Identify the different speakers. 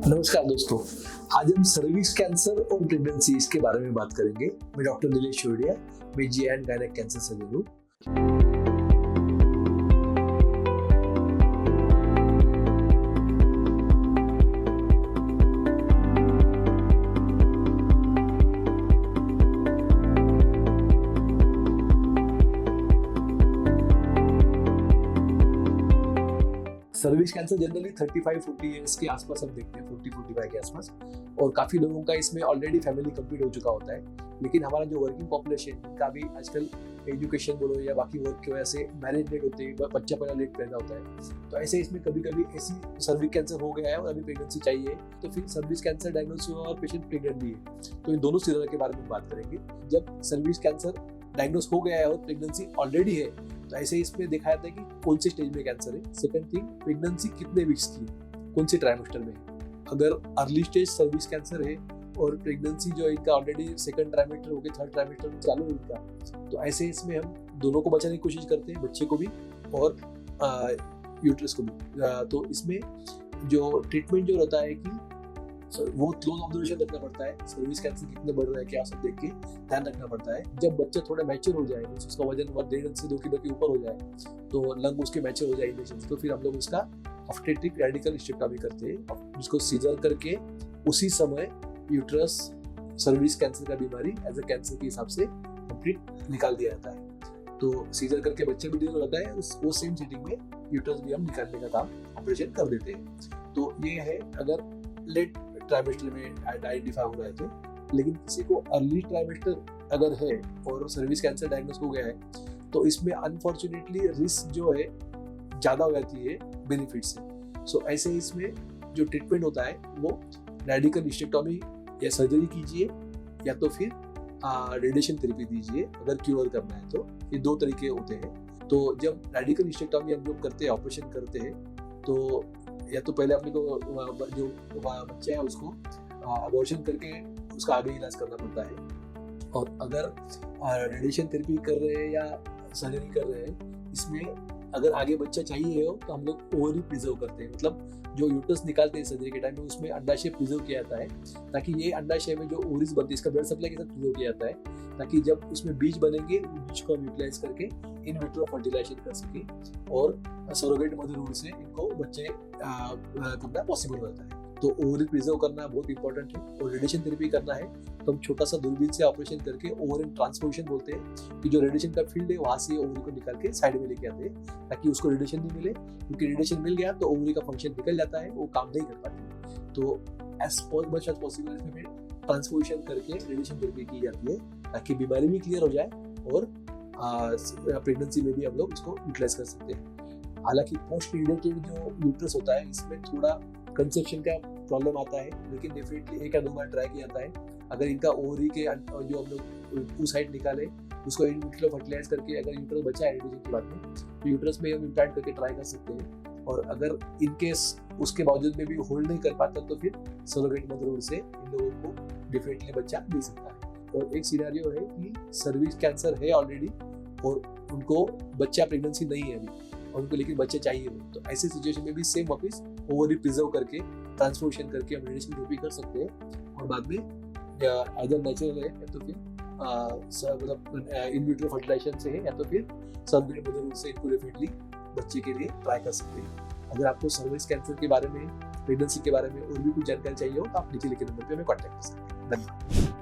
Speaker 1: नमस्कार दोस्तों, आज हम सर्विक्स कैंसर और प्रेगनेंसी इसके बारे में बात करेंगे। मैं डॉक्टर नीलेश शोडिया, मैं जी एंड गायनेक कैंसर सर्जन हूँ। सर्विक्स कैंसर जनरली 35-40 ईयर्स के आसपास हम देखते हैं, 40-45 के आसपास, और काफ़ी लोगों का इसमें ऑलरेडी फैमिली कंप्लीट हो चुका होता है। लेकिन हमारा जो वर्किंग पॉपुलेशन का भी आजकल एजुकेशन बोलो या बाकी वर्क की वजह से मैरिज लेट होते हैं, बच्चा पहला लेट पैदा होता है, तो ऐसे इसमें कभी कभी ऐसी सर्विक्स कैंसर हो गया है और अभी प्रेगनेंसी चाहिए, तो फिर सर्विक्स कैंसर डायग्नोस हुआ और पेशेंट प्रेग्नेंट भी है, तो इन दोनों सिनेरियो के बारे में बात करेंगे। जब सर्विक्स कैंसर डायग्नोस हो गया है और प्रेगनेंसी ऑलरेडी है, तो ऐसे इसमें देखा जाता है कि कौन से स्टेज में कैंसर है। सेकंड थिंग, प्रेगनेंसी कितने वीक्स की, कौन से ट्राइमेस्टर में है। अगर अर्ली स्टेज सर्विक्स कैंसर है और प्रेगनेंसी जो है इनका ऑलरेडी सेकंड ट्राइमेस्टर हो गया, थर्ड ट्राइमेस्टर में चालू है इनका, तो ऐसे इसमें हम दोनों को बचाने की कोशिश करते हैं, बच्चे को भी और यूट्रस को भी। तो इसमें जो ट्रीटमेंट जो रहता है कि वो क्लोज ऑब्जर्वेशन रखना पड़ता है, सर्विक्स कैंसर कितने बढ़ रहा है क्या सब देख के ध्यान रखना पड़ता है। जब बच्चा थोड़ा मैच्योर हो जाए, उसका वजन 1.5 से 2 किलो के ऊपर हो जाए, तो लंग उसके मैच्योर हो जाए, तो फिर हम लोग उसका ऑब्स्टेट्रिक रेडिकल हिस्टेक्टोमी करते हैं, जिसको सीजर करके उसी समय यूट्रस सर्विक्स कैंसर का बीमारी एज अ कैंसर के हिसाब से कंप्लीट निकाल दिया जाता है। तो सीजर करके बच्चे भी डिलीवर होता है, वो सेम सीटिंग में यूट्रस भी हम निकालने का काम ऑपरेशन कर देते हैं। तो ये है अगर लेट ट्राइमेस्टर में आइडेंटिफाई हो रहा है तो। लेकिन किसी को अर्ली ट्राइमेस्टर अगर है और सर्विक्स कैंसर डायग्नोस हो गया है, तो इसमें अनफॉर्चुनेटली रिस्क जो है ज़्यादा हो जाती है बेनिफिट से। सो ऐसे इसमें जो ट्रीटमेंट होता है वो रेडिकल हिस्टेक्टोमी या सर्जरी कीजिए, या तो फिर रेडिएशन थेरेपी दीजिए अगर क्योर करना है तो। ये दो तरीके होते हैं। तो जब रेडिकल हिस्टेक्टोमी हम लोग करते हैं, ऑपरेशन करते हैं, तो या तो पहले अपने को जो बच्चा है उसको अबॉर्शन करके उसका आगे इलाज करना पड़ता है। और अगर रेडिएशन थेरेपी कर रहे हैं या सर्जरी कर रहे हैं, इसमें अगर आगे बच्चा चाहिए हो तो हम लोग ओवरी प्रिजर्व करते हैं। मतलब जो यूट्रस निकालते हैं सर्जरी के टाइम में, उसमें अंडाशय प्रिजर्व किया जाता है, ताकि ये अंडाशय में जो ओवरीज बनती है इसका ब्लड सप्लाई के साथ प्रिजर्व किया जाता है, ताकि जब उसमें बीज बनेंगे बीज को हम यूटिलाइज करके इन विट्रो फर्टिलाइजेशन कर सके और सरोगेट मदर रूट से इनको बच्चे करना पॉसिबल होता है। तो ओवरी प्रिजर्व करना बहुत इंपॉर्टेंट है। और रेडिएशन थेरेपी करना है तो हम छोटा सा दूरबीन से ऑपरेशन करके ओवरी ट्रांसपोजिशन बोलते हैं, कि जो रेडिएशन का फील्ड है वहां से ओवरी को निकाल के साइड में लेके आते हैं, ताकि उसको रेडिएशन नहीं मिले, क्योंकि रेडिएशन मिल गया तो ओवरी का फंक्शन निकल जाता है, वो काम नहीं कर पाती। तो एज मच एज पॉसिबल इसमें ट्रांसपोजिशन करके रेडिएशन थेरेपी की जाती है, ताकि बीमारी भी क्लियर हो जाए और प्रेगनेंसी में भी हम लोग इसको यूटिलाइज कर सकते हैं। हालांकि पोस्ट रिलेटेड जो यूट्रस होता है इसमें थोड़ा कंसेप्शन का प्रॉब्लम आता है, लेकिन डेफिनेटली 1 या 2 बार ट्राई किया जाता है। अगर इनका ओवरी के जो हम लोग टू साइड निकाले, उसको इन विट्रो फर्टिलाइज करके अगर यूट्रस बचा है रेडिएशन के बाद में, तो यूट्रस में हम इम्प्लांट करके ट्राई कर सकते हैं। और अगर इन केस उसके बावजूद में भी होल्ड नहीं कर पाता, तो फिर सरोगेट मदर रूट से इन लोगों को डेफिनेटली बच्चा मिल सकता है। और एक सिनेरियो है कि सर्विक्स कैंसर है ऑलरेडी और उनको बच्चा प्रेगनेंसी नहीं है अभी, और उनको लेकिन बच्चे चाहिए हो, तो ऐसे सिचुएशन में भी सेम वापस ओवरी प्रिजर्व करके ट्रांसपोजिशन करके हम रेडिएशन थेरेपी कर सकते हैं। और बाद में अगर नेचुरल है या तो फिर मतलब इन विट्रो फर्टिलाइजेशन से है, या तो फिर सरोगेट मदर रूट से इनको डेफिनेटली बच्चे के लिए ट्राई कर सकते हैं। अगर आपको सर्विक्स कैंसर के बारे में, प्रेगनेंसी के बारे में और भी कुछ जानकारी चाहिए हो, तो आप नीचे लिखे नंबर पे हमें कॉन्टैक्ट कर सकते हैं। धन्यवाद।